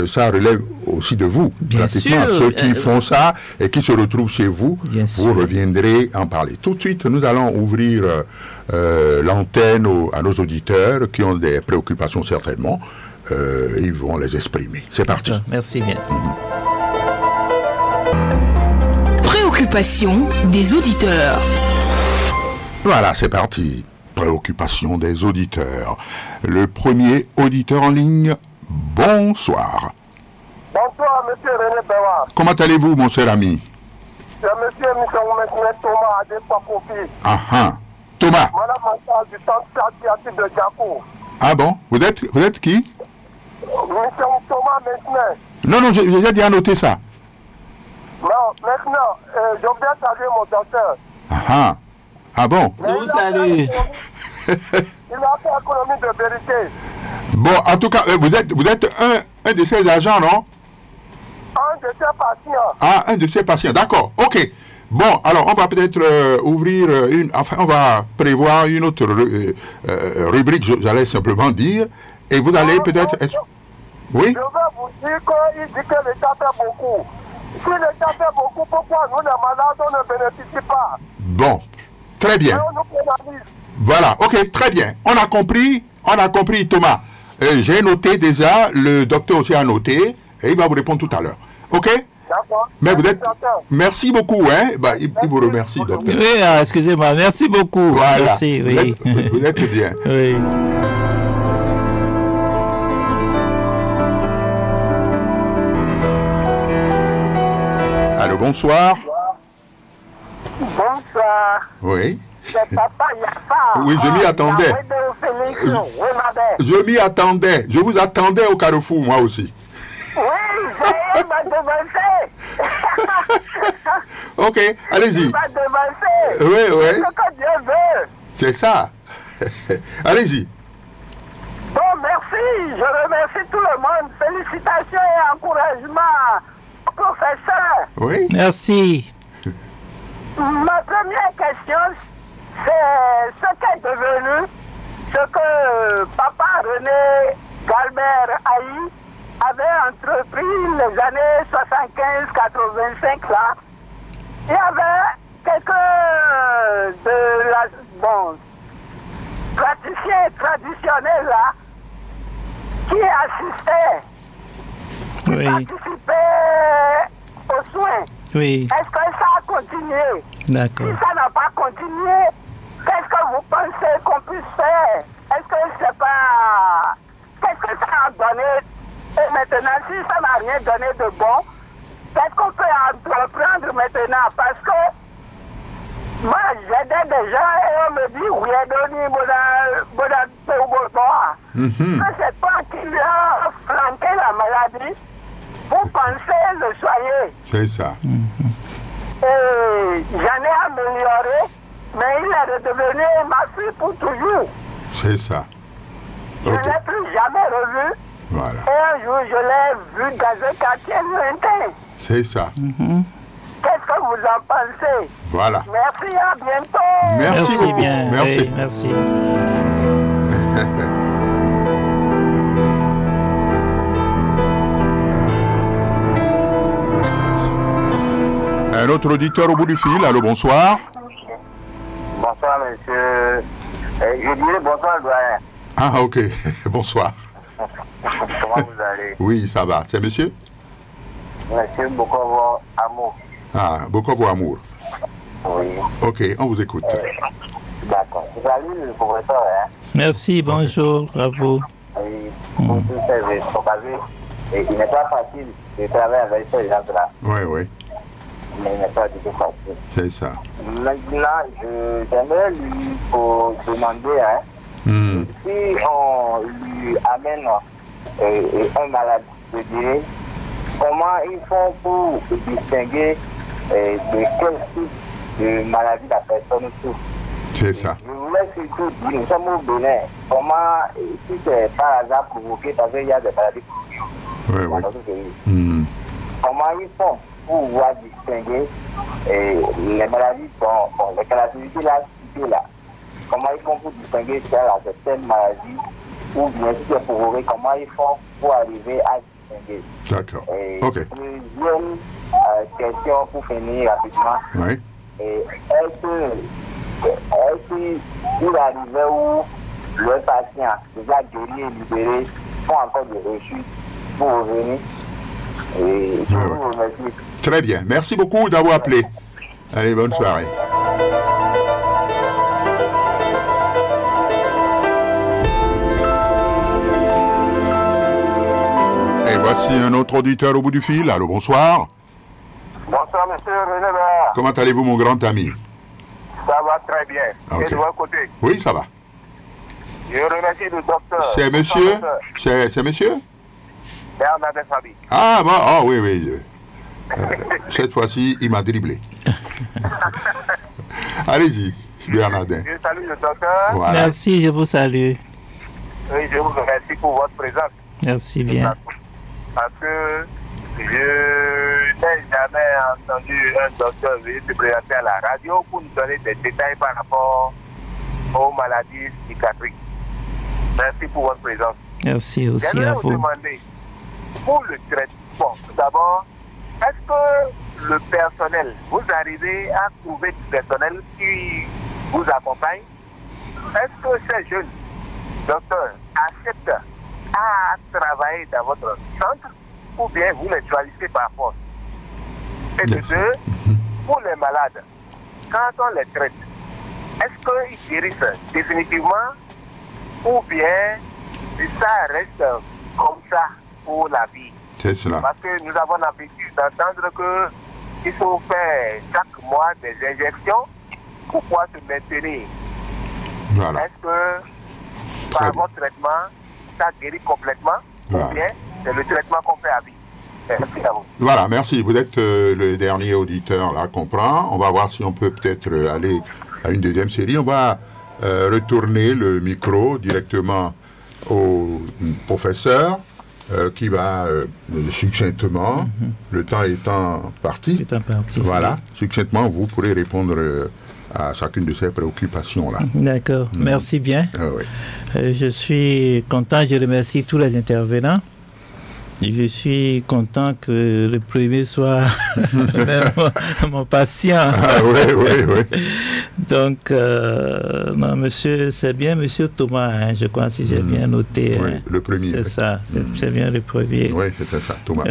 ça relève aussi de vous. Bien pratiquement. sûr. Ceux qui font ça et qui se retrouvent chez vous, Bien vous sûr. reviendrez en parler. Tout de suite, nous allons ouvrir l'antenne à nos auditeurs qui ont des préoccupations certainement. Ils vont les exprimer. C'est parti. Merci bien. Préoccupation des auditeurs. Voilà, c'est parti. Préoccupation des auditeurs. Le premier auditeur en ligne, bonsoir. Bonsoir, monsieur René Béwa. Comment allez-vous, mon cher ami? C'est monsieur Michel Thomas Adepakopi. Ah ah. Thomas. Madame Massal du centre psychiatrique de Diaco. Ah bon? Vous êtes qui? Michel Thomas maintenant. Non, j'ai déjà noté ça. Non, maintenant, je viens saluer mon docteur. Ah ah. Ah bon? Je vous salue. Il a fait économie de vérité. Bon, en tout cas, vous êtes un de ses agents, non? Un de ses patients. Ah, un de ses patients. D'accord. OK. Bon, alors, on va peut-être ouvrir on va prévoir une autre rubrique, j'allais simplement dire, et vous allez peut-être... Oui? Je vais vous dire qu'il dit que l'État fait beaucoup. Si l'État fait beaucoup, pourquoi nous, les malades, on ne bénéficie pas? Bon, très bien. Et on nous pénalise. Voilà, OK, très bien. On a compris, Thomas. J'ai noté déjà, le docteur aussi a noté, et il va vous répondre tout à l'heure. OK? D'accord. Mais vous êtes... Docteur. Merci beaucoup, hein? Bah, il vous remercie, docteur. Oui, excusez-moi, merci beaucoup. Voilà, Merci, oui. vous êtes bien. Oui. Allô, bonsoir. Bonsoir. Oui. C'est Papa Yafa. Oui, je m'y attendais. Oui, ma belle. Je m'y attendais. Je vous attendais au Carrefour, moi aussi. Oui, j'ai m'a devancé. OK, allez-y. Il m'a devancé. Oui, C'est oui. ce que Dieu veut. C'est ça. Allez-y. Bon, merci. Je remercie tout le monde. Félicitations et encouragement au professeur. Oui. Merci. Ma première question, c'est ce qu'est devenu ce que Papa René Galbert Haï avait entrepris les années 75-85 là. Il y avait quelques praticiens traditionnels là qui assistaient, qui participaient aux soins. Oui. Est-ce que ça a continué? D'accord. Si ça n'a pas continué, qu'est-ce que vous pensez qu'on puisse faire? Est-ce que c'est pas... Qu'est-ce que ça a donné? Et maintenant, si ça n'a rien donné de bon, qu'est-ce qu'on peut entreprendre maintenant? Parce que moi, j'aidais des gens et on me dit, oui, c'est toi qui as flanqué la maladie. Vous pensez le soigner. C'est ça. Et j'en ai amélioré, mais il est redevenu ma fille pour toujours. C'est ça. Je ne l'ai plus jamais revu. Voilà. Et un jour, je l'ai vu dans un quartier lointain. C'est ça. Qu'est-ce que vous en pensez? Voilà. Merci, à bientôt. Merci beaucoup. bien. Merci. Oui, merci. Un autre auditeur au bout du fil. Allô, bonsoir. Bonsoir, monsieur. Je dirais bonsoir, doyen. Ah, ok. Bonsoir. Comment vous allez? Oui, ça va. C'est monsieur? Monsieur Bokovo Amour. Ah, Bokovo Amour. Oui. Ok, on vous écoute. D'accord. Salut, le professeur. Hein? Merci, bonjour à vous. Oui. Pour tout ça, il n'est pas facile de travailler avec ces gens-là. Oui, oui. Mais il n'est pas du tout facile. C'est ça. Maintenant, j'aimerais lui demander, hein, si on lui amène un malade, je dirais, comment ils font pour distinguer de quel type de maladie la personne souffre. C'est ça. Je voulais surtout dire, nous sommes au Bénin, comment, si c'est par hasard provoqué, parce qu'il y a des maladies provoquées dans notre pays, comment ils font pour pouvoir distinguer les maladies, les caractéristiques là, comment ils font pour distinguer certaines maladies, ou bien si c'est provoqué, comment ils font pour arriver à distinguer. D'accord. Ok. Deuxième question pour finir rapidement. Oui. Est-ce qu'il arrivait où le patient déjà guéri et libéré font encore des refus pour revenir? Et je vous remercie. Très bien. Merci beaucoup d'avoir appelé. Allez, bonne soirée. Et voici un autre auditeur au bout du fil. Allô, bonsoir. Bonsoir, monsieur René Béa. Comment allez-vous, mon grand ami? Ça va très bien. Okay. Et de votre côté? Oui, ça va. Je remercie le docteur. C'est monsieur? C'est monsieur? Bernard Fabi. Ah, bon, oh, oui, oui. Cette fois-ci, il m'a dribblé. Allez-y, Bernardin. Je salue le docteur. Voilà. Merci, je vous salue. Oui, je vous remercie pour votre présence. Merci bien. Parce que je n'ai jamais entendu un docteur venir se présenter à la radio pour nous donner des détails par rapport aux maladies psychiatriques. Merci pour votre présence. Merci aussi J'aimerais à vous vous. demander, pour le traitement, tout d'abord, est-ce que le personnel, vous arrivez à trouver du personnel qui vous accompagne? Est-ce que ces jeunes docteurs acceptent à travailler dans votre centre ou bien vous les choisissez par force? Et de deux, pour les malades, quand on les traite, est-ce qu'ils guérissent définitivement ou bien ça reste comme ça pour la vie? C'est cela. Parce que nous avons l'habitude d'entendre qu'il faut faire chaque mois des injections pour pouvoir se maintenir. Voilà. Est-ce que par votre traitement, ça guérit complètement ou bien c'est le traitement qu'on fait à vie? Merci à vous. Voilà, merci. Vous êtes le dernier auditeur là qu'on prend. On va voir si on peut peut-être aller à une deuxième série. On va retourner le micro directement au professeur qui va succinctement, le temps étant parti, C'est un parti. voilà, succinctement, vous pourrez répondre à chacune de ces préoccupations-là. D'accord, merci bien. Ah oui. Je suis content, je remercie tous les intervenants. Je suis content que le premier soit mon patient. Ah oui. Donc, non, monsieur, c'est bien monsieur Thomas, hein, je crois, si j'ai bien noté. Oui, hein. le premier. C'est ça, c'est bien le premier. Oui, c'était ça, Thomas.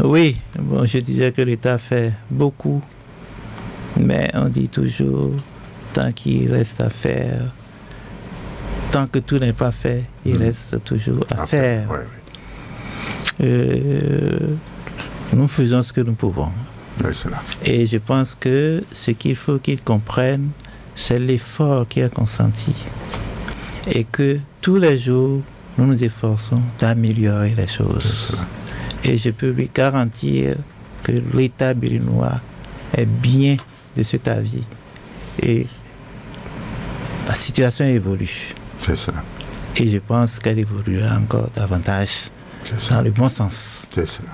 Oui, bon, je disais que l'État fait beaucoup, mais on dit toujours, tant qu'il reste à faire, tant que tout n'est pas fait, il reste toujours à faire. Oui. Nous faisons ce que nous pouvons. Oui, c'est là. Et je pense que ce qu'il faut qu'ils comprennent, c'est l'effort qui est consenti. Et que tous les jours, nous nous efforçons d'améliorer les choses. Et je peux lui garantir que l'État béninois est bien de cet avis. Et la situation évolue. C'est ça. Et je pense qu'elle évoluera encore davantage dans le bon sens. C'est cela.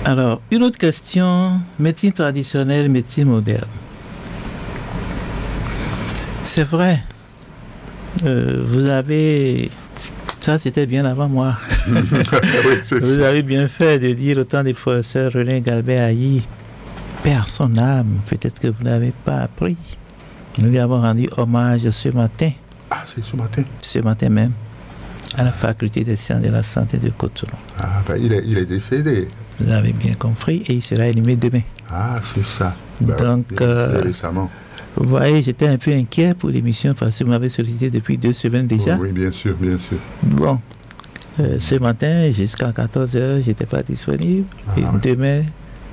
Alors, une autre question, médecine traditionnelle, médecine moderne. C'est vrai, vous avez... Ça, c'était bien avant moi. Oui, Vous avez bien fait de dire autant des professeurs René Galbert-Haï, père son âme, peut-être que vous n'avez pas appris. Nous lui avons rendu hommage ce matin. Ah, c'est ce matin? Ce matin même, à la faculté des sciences de la santé de Cotonou. Ah, ben il est décédé. Vous avez bien compris, et il sera inhumé demain. Ah, c'est ça. Ben, donc, récemment. Vous voyez, j'étais un peu inquiet pour l'émission parce que vous m'avez sollicité depuis 2 semaines déjà. Oui, bien sûr, bien sûr. Bon, ce matin, jusqu'à 14h, je n'étais pas disponible. Et demain,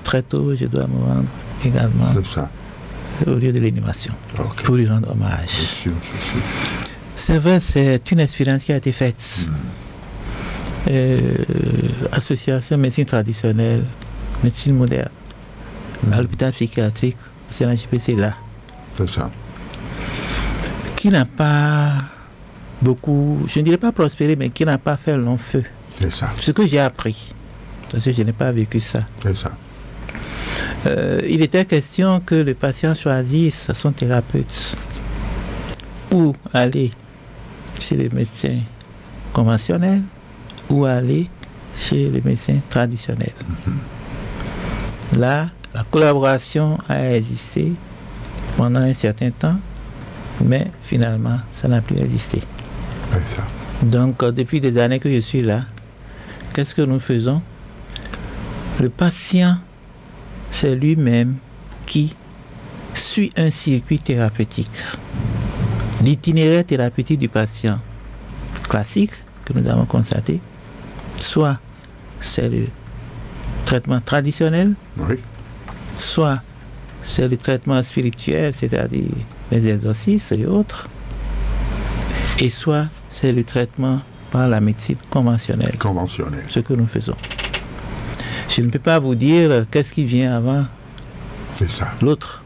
très tôt, je dois me rendre également au lieu de l'animation pour lui rendre hommage. Bien sûr, c'est sûr. C'est vrai, c'est une expérience qui a été faite. Association médecine traditionnelle, médecine moderne, à l'hôpital psychiatrique, c'est la JPC là. C'est ça. Qui n'a pas beaucoup, je ne dirais pas prospéré, mais qui n'a pas fait long feu. C'est ça. Ce que j'ai appris, parce que je n'ai pas vécu ça. C'est ça. Il était question que le patient choisisse son thérapeute ou aller chez les médecins conventionnels ou aller chez les médecins traditionnels. Là, la collaboration a existé pendant un certain temps, mais finalement, ça n'a plus existé. C'est ça. Donc, depuis des années que je suis là, qu'est-ce que nous faisons? Le patient, c'est lui-même qui suit un circuit thérapeutique. L'itinéraire thérapeutique du patient classique que nous avons constaté, soit c'est le traitement traditionnel, soit c'est le traitement spirituel, c'est-à-dire les exorcismes et autres, et soit c'est le traitement par la médecine conventionnelle. Ce que nous faisons. Je ne peux pas vous dire qu'est-ce qui vient avant l'autre.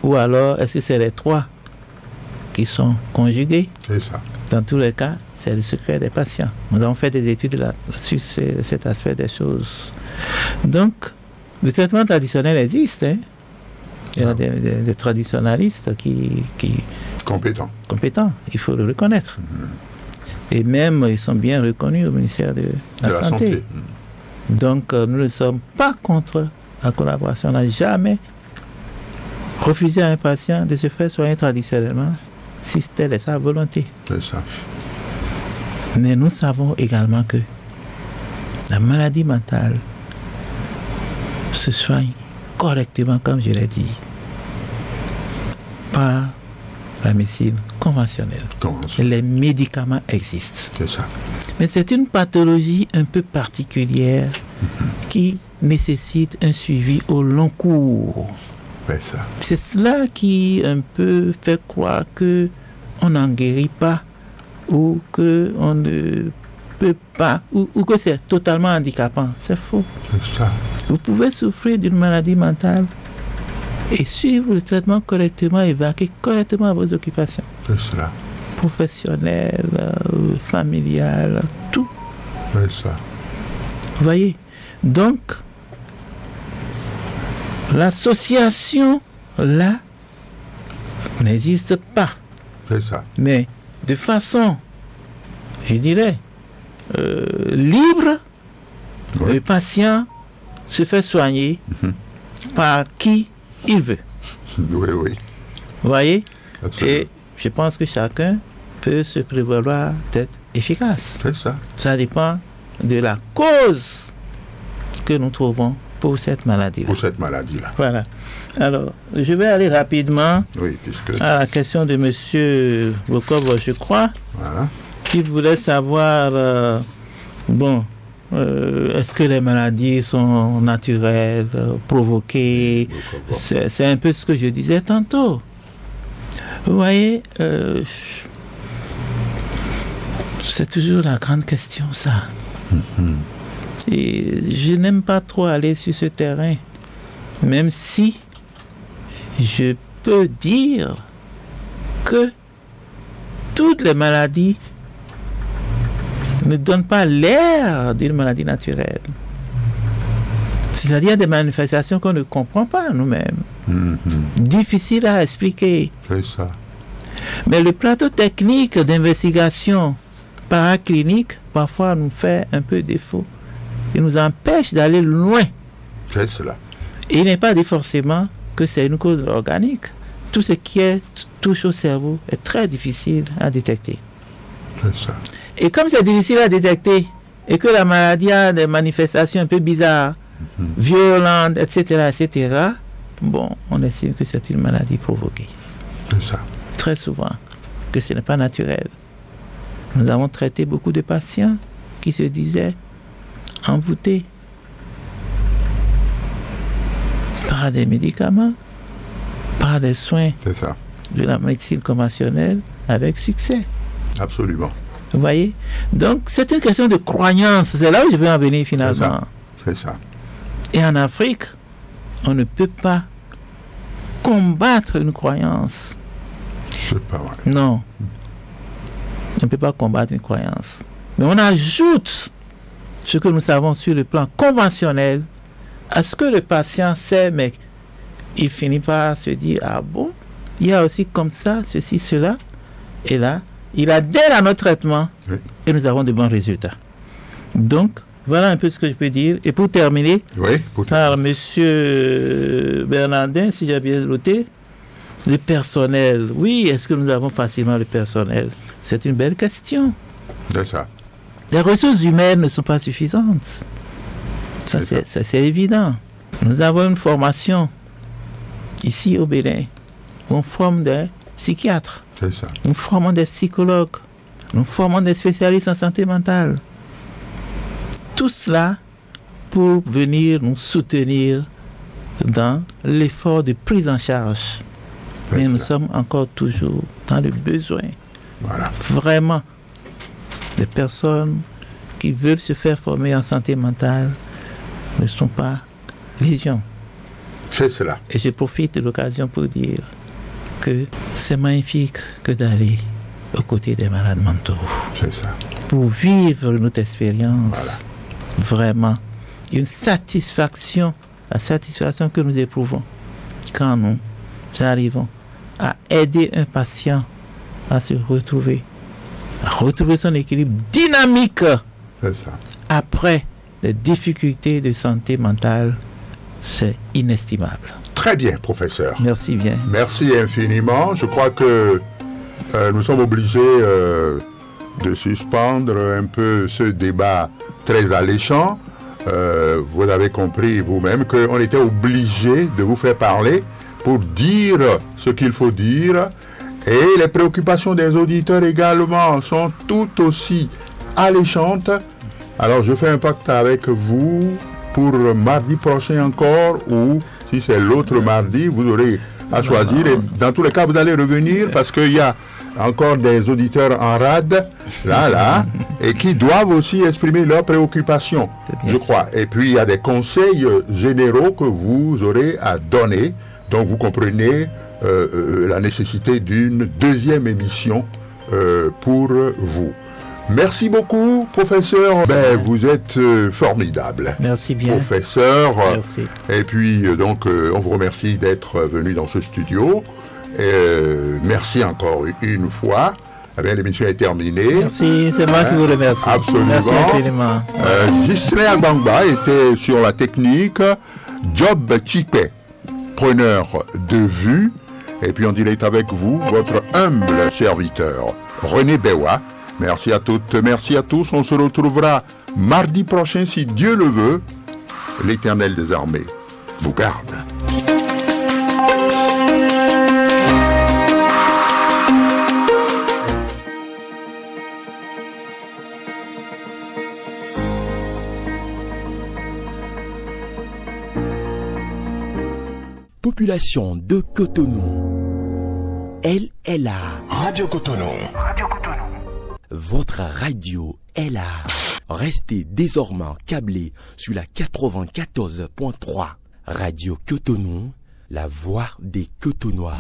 Ou alors, est-ce que c'est les trois qui sont conjugués? C'est ça. Dans tous les cas, c'est le secret des patients. Nous avons fait des études là, sur cet aspect des choses. Donc, le traitement traditionnel existe. Hein? Il y a des traditionnalistes qui compétents, il faut le reconnaître. Et même, ils sont bien reconnus au ministère de la Santé. Donc, nous ne sommes pas contre la collaboration. On n'a jamais refusé à un patient de se faire soigner traditionnellement si c'était sa volonté. C'est ça. Mais nous savons également que la maladie mentale se soigne correctement, comme je l'ai dit, par la médecine conventionnelle. Les médicaments existent. C'est ça. Mais c'est une pathologie un peu particulière qui nécessite un suivi au long cours. C'est cela qui un peu fait croire que on n'en guérit pas ou que on ne peut pas ou que c'est totalement handicapant. C'est faux. C'est ça. Vous pouvez souffrir d'une maladie mentale et suivre le traitement correctement et vaquer correctement à vos occupations. C'est cela. Professionnelles, familiales, tout. C'est ça. Vous voyez? Donc, l'association là n'existe pas. C'est ça. Mais de façon, je dirais, libre, Oui. le patient se fait soigner par qui il veut. Oui, oui. Vous voyez? Absolument. Et je pense que chacun peut se prévaloir d'être efficace. C'est ça. Ça dépend de la cause que nous trouvons pour cette maladie. Pour cette maladie-là. Voilà. Alors, je vais aller rapidement Oui, puisque... à la question de M. Bokov, je crois, Voilà. qui voulait savoir, est-ce que les maladies sont naturelles, provoquées? C'est un peu ce que je disais tantôt. Vous voyez, c'est toujours la grande question, ça. Et je n'aime pas trop aller sur ce terrain, même si je peux dire que toutes les maladies ne donnent pas l'air d'une maladie naturelle. C'est-à-dire des manifestations qu'on ne comprend pas nous-mêmes. Difficiles à expliquer. C'est ça. Mais le plateau technique d'investigation paraclinique parfois nous fait un peu défaut. Il nous empêche d'aller loin. C'est cela. Et il n'est pas dit forcément que c'est une cause organique. Tout ce qui touche au cerveau est très difficile à détecter. C'est ça. Et comme c'est difficile à détecter et que la maladie a des manifestations un peu bizarres, violentes, etc., etc., bon, on estime que c'est une maladie provoquée. C'est ça. Très souvent, que ce n'est pas naturel. Nous avons traité beaucoup de patients qui se disaient envoûtés par des médicaments, par des soins C'est ça. de la médecine conventionnelle avec succès. Absolument. Vous voyez? Donc, c'est une question de croyance. C'est là où je veux en venir finalement. C'est ça. Et en Afrique, on ne peut pas combattre une croyance. C'est pas vrai. Non. On ne peut pas combattre une croyance. Mais on ajoute ce que nous savons sur le plan conventionnel à ce que le patient sait, mais il finit par se dire, ah bon, il y a aussi comme ça, ceci, cela. Et là, il adhère à notre traitement Oui. et nous avons de bons résultats. Donc, voilà un peu ce que je peux dire. Et pour terminer, Oui, pour par M. Bernardin, si j'ai bien noté, le personnel. Oui, est-ce que nous avons facilement le personnel? C'est une belle question. C'est ça. Les ressources humaines ne sont pas suffisantes. Ça, c'est évident. Nous avons une formation ici au Bénin. On forme des psychiatres. C'est ça. Nous formons des psychologues. Nous formons des spécialistes en santé mentale. Tout cela pour venir nous soutenir dans l'effort de prise en charge. Mais nous sommes encore toujours dans le besoin. Voilà. Vraiment, les personnes qui veulent se faire former en santé mentale ne sont pas légion. C'est cela. Et je profite de l'occasion pour dire que c'est magnifique que d'aller aux côtés des malades mentaux. C'est ça. Pour vivre notre expérience, vraiment, une satisfaction, la satisfaction que nous éprouvons quand nous arrivons à aider un patient à se retrouver, à retrouver son équilibre dynamique C'est ça. après les difficultés de santé mentale, c'est inestimable. Très bien, professeur. Merci bien. Merci infiniment. Je crois que nous sommes obligés de suspendre un peu ce débat très alléchant. Vous avez compris vous-même qu'on était obligé de vous faire parler pour dire ce qu'il faut dire. Et les préoccupations des auditeurs également sont tout aussi alléchantes. Alors je fais un pacte avec vous pour mardi prochain encore, ou si c'est l'autre mardi, vous aurez à choisir. Et dans tous les cas, vous allez revenir parce qu'il y a encore des auditeurs en rade, là, et qui doivent aussi exprimer leurs préoccupations, je crois. Et puis, il y a des conseils généraux que vous aurez à donner. Donc, vous comprenez la nécessité d'une deuxième émission pour vous. Merci beaucoup, professeur. Vous êtes formidable. Merci bien. Professeur. Merci. Et puis, donc, on vous remercie d'être venu dans ce studio. Merci encore une fois. Eh bien, l'émission est terminée. Merci, c'est moi qui vous remercie. Absolument. Merci infiniment. Gisley Abangba était sur la technique. Job Chipé, preneur de vue. Et puis, on direct avec vous, votre humble serviteur, René Bewa. Merci à toutes, merci à tous. On se retrouvera mardi prochain, si Dieu le veut. L'Éternel des armées vous garde. Population de Cotonou. Elle est là. Radio Cotonou. Radio Cotonou. Votre radio est là. Restez désormais câblés sur la 94.3. Radio Cotonou, la voix des Cotonois.